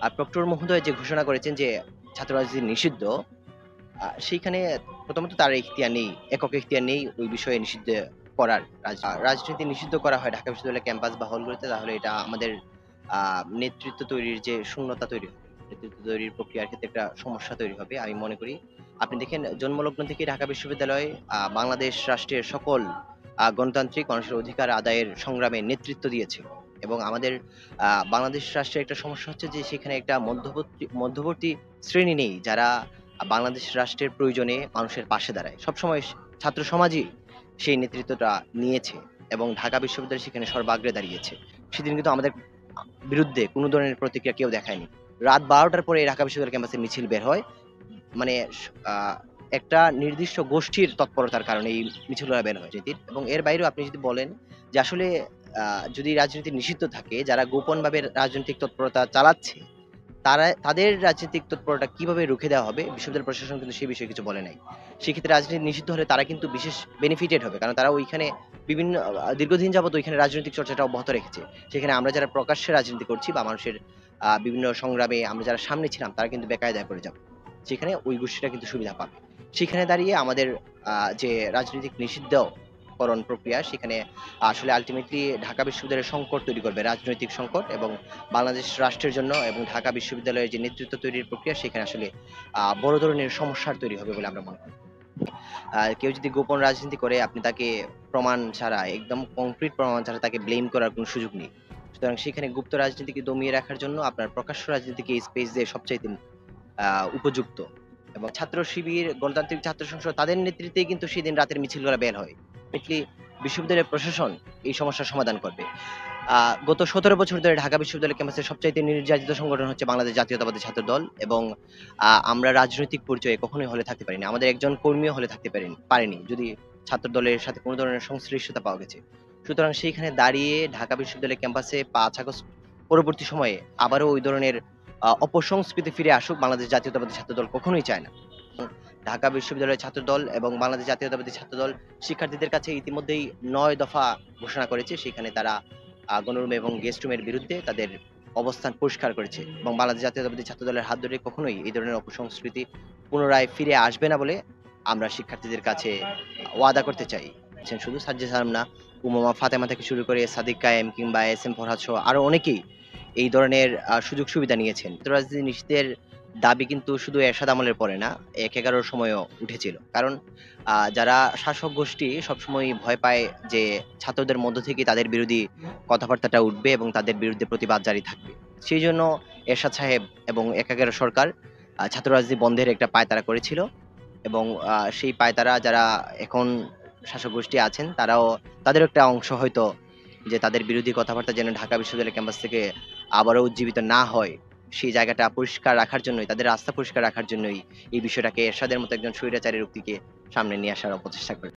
আর proctor মহোদয় যে ঘোষণা করেছেন যে ছাত্র রাজনীতি নিষিদ্ধ, সেইখানে প্রথমত তার এখতিয়ার নেই, একক এখতিয়ার নেই ওই বিষয়ে নিষিদ্ধ করার। রাজনীতি নিষিদ্ধ করা হয় ঢাকা বিশ্ববিদ্যালয়ের ক্যাম্পাস বা হলগুলোতে, তাহলে এটা আমাদের নেতৃত্ব তৈরির যে শূন্যতা তৈরি হবে, নেতৃত্ব তৈরির প্রক্রিয়ার ক্ষেত্রে একটা সমস্যা তৈরি হবে আমি মনে করি। আপনি দেখেন জন্মলগ্ন থেকে ঢাকা বিশ্ববিদ্যালয় বাংলাদেশ রাষ্ট্রের সকল গণতান্ত্রিক মানুষের অধিকার আদায়ের সংগ্রামে নেতৃত্ব দিয়েছে। এবং আমাদের বাংলাদেশ রাষ্ট্রের একটা সমস্যা হচ্ছে যে সেখানে একটা মধ্যবর্তী শ্রেণী নেই যারা বাংলাদেশ রাষ্ট্রের প্রয়োজনে মানুষের পাশে দাঁড়ায়। সবসময় ছাত্র সমাজই সেই নেতৃত্বটা নিয়েছে এবং ঢাকা বিশ্ববিদ্যালয় সেখানে সর্বাগ্রে দাঁড়িয়েছে। সেদিন কিন্তু আমাদের বিরুদ্ধে কোনো ধরনের প্রতিক্রিয়া কেউ দেখায়নি। রাত ১২টার পরে ঢাকা বিশ্ববিদ্যালয় ক্যাম্পাসে মিছিল বের হয়। মানে একটা নির্দিষ্ট গোষ্ঠীর তৎপরতার কারণে এই মিছিলগুলো বের হয় যেটির। এবং এর বাইরেও আপনি যদি বলেন যে আসলে যদি রাজনীতি নিষিদ্ধ থাকে, যারা গোপনভাবে রাজনৈতিক তৎপরতা চালাচ্ছে তাদের রাজনৈতিক তৎপরতা কিভাবে রুখে দেওয়া হবে, বিশ্ববিদ্যালয় প্রশাসন কিন্তু সেই বিষয়ে কিছু বলে নাই। সেক্ষেত্রে রাজনীতি নিষিদ্ধ হলে তারা কিন্তু বিশেষ বেনিফিটেড হবে, কারণ তারা ওইখানে বিভিন্ন দীর্ঘদিন যাবত ওইখানে রাজনৈতিক চর্চাটা অব্যাহত রেখেছে। সেখানে আমরা যারা প্রকাশ্যে রাজনীতি করছি বা মানুষের বিভিন্ন সংগ্রামে আমরা যারা সামনে ছিলাম তারা কিন্তু বেকায়দায় পড়ে যাবে। সেখানে ওই গোষ্ঠীটা কিন্তু সুবিধা পাবে। সেখানে দাঁড়িয়ে আমাদের যে রাজনৈতিক নিষিদ্ধকরণ প্রক্রিয়া, সেখানে আসলে আলটিমেটলি ঢাকা বিশ্ববিদ্যালয়ের সংকট তৈরি করবে, রাজনৈতিক সংকট, এবং বাংলাদেশ রাষ্ট্রের জন্য এবং ঢাকা বিশ্ববিদ্যালয়ের যে নেতৃত্ব তৈরির প্রক্রিয়া সেখানে আসলে বড় ধরনের সমস্যার তৈরি হবে বলে আমরা মনে করি। কেউ যদি গোপন রাজনীতি করে আপনি তাকে প্রমাণ ছাড়া, একদম কংক্রিট প্রমাণ ছাড়া তাকে ব্লেম করার কোনো সুযোগ নেই। সুতরাং সেখানে গুপ্ত রাজনীতিকে দমিয়ে রাখার জন্য আপনার প্রকাশ্য রাজনীতিকে স্পেস দিয়ে সবচাইতে উপযুক্ত। এবং ছাত্র শিবির, গণতান্ত্রিক ছাত্র সংসদ তাদের নেতৃত্বেই কিন্তু সেদিন রাতের মিছিলগুলো বের হয়। Ultimately বিশ্ববিদ্যালয়ের প্রশাসন এই সমস্যার সমাধান করবে। গত ১৭ বছর ধরে ঢাকা বিশ্ববিদ্যালয় ক্যাম্পাসের সবচাইতে নির্যাতিত সংগঠন হচ্ছে বাংলাদেশ জাতীয়তাবাদী ছাত্র দল। এবং আমরা রাজনৈতিক পরিচয়ে কখনোই হলে থাকতে পারিনি। আমাদের একজন কর্মীও হলে থাকতে পারেনি যদি ছাত্র দলের সাথে কোনো ধরনের সংশ্লিষ্টতা পাওয়া গেছে। সুতরাং সেইখানে দাঁড়িয়ে ঢাকা বিশ্ববিদ্যালয় ক্যাম্পাসে ৫ আগস্ট পরবর্তী সময়ে আবারও ওই ধরনের অপসংস্কৃতি ফিরে আসুক বাংলাদেশ জাতীয়তাবাদী ছাত্র দল কখনোই চায় না। ঢাকা বিশ্ববিদ্যালয়ের ছাত্র দল এবং বাংলাদেশ জাতীয়তাবাদী ছাত্র দল শিক্ষার্থীদের কাছে ইতিমধ্যেই ৯ দফা ঘোষণা করেছে। সেখানে তারা গণরুম এবং গেস্ট রুমের বিরুদ্ধে তাদের অবস্থান পরিষ্কার করেছে এবং বাংলাদেশ জাতীয়তাবাদী ছাত্র দলের হাত ধরে কখনোই এই ধরনের অপসংস্কৃতি পুনরায় ফিরে আসবে না বলে আমরা শিক্ষার্থীদের কাছে ওয়াদা করতে চাই। শুধু সাজ্জাদ সালাম না, উমামা ফাতেমা থেকে শুরু করে সাদিক কায়েম কিংবা এস এম ফরহাদ সহ আরো অনেকেই এই ধরনের সুযোগ সুবিধা নিয়েছেন। রাজনীতি নিষিদ্ধের দাবি কিন্তু শুধু এরশাদ আমলের পরে না, ১-১১ সময়ও উঠেছিল। কারণ যারা শাসক গোষ্ঠী সবসময় ভয় পায় যে ছাত্রদের মধ্য থেকে তাদের বিরোধী কথাবার্তাটা উঠবে এবং তাদের বিরুদ্ধে প্রতিবাদ জারি থাকবে। সেই জন্য এরশাদ সাহেব এবং ১-১১ সরকার ছাত্র রাজনীতি বন্ধের একটা পায়তারা করেছিল। এবং সেই পায়তারা যারা এখন শাসক গোষ্ঠী আছেন তাদেরও একটা অংশ হয়তো যে তাদের বিরোধী কথাবার্তা যেন ঢাকা বিশ্ববিদ্যালয় ক্যাম্পাস থেকে আবারও উজ্জীবিত না হয়, সেই জায়গাটা পরিষ্কার রাখার জন্যই, তাদের রাস্তা পরিষ্কার রাখার জন্যই এই বিষয়টাকে এরশাদের মতো একজন স্বৈরাচারের উক্তিকে সামনে নিয়ে আসার অপচেষ্টা করে।